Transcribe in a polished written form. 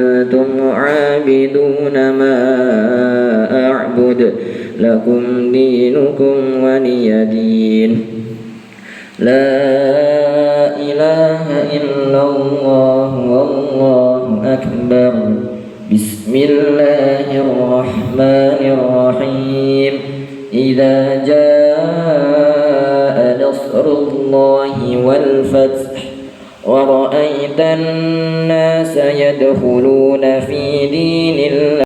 أنتم عابدون ما أعبد لكم دينكم ولي دين. لا إله إلا الله والله أكبر. بسم الله الرحمن الرحيم. إذا جاء نصر الله والفتح ورأيت الناس يدخلون في دين الله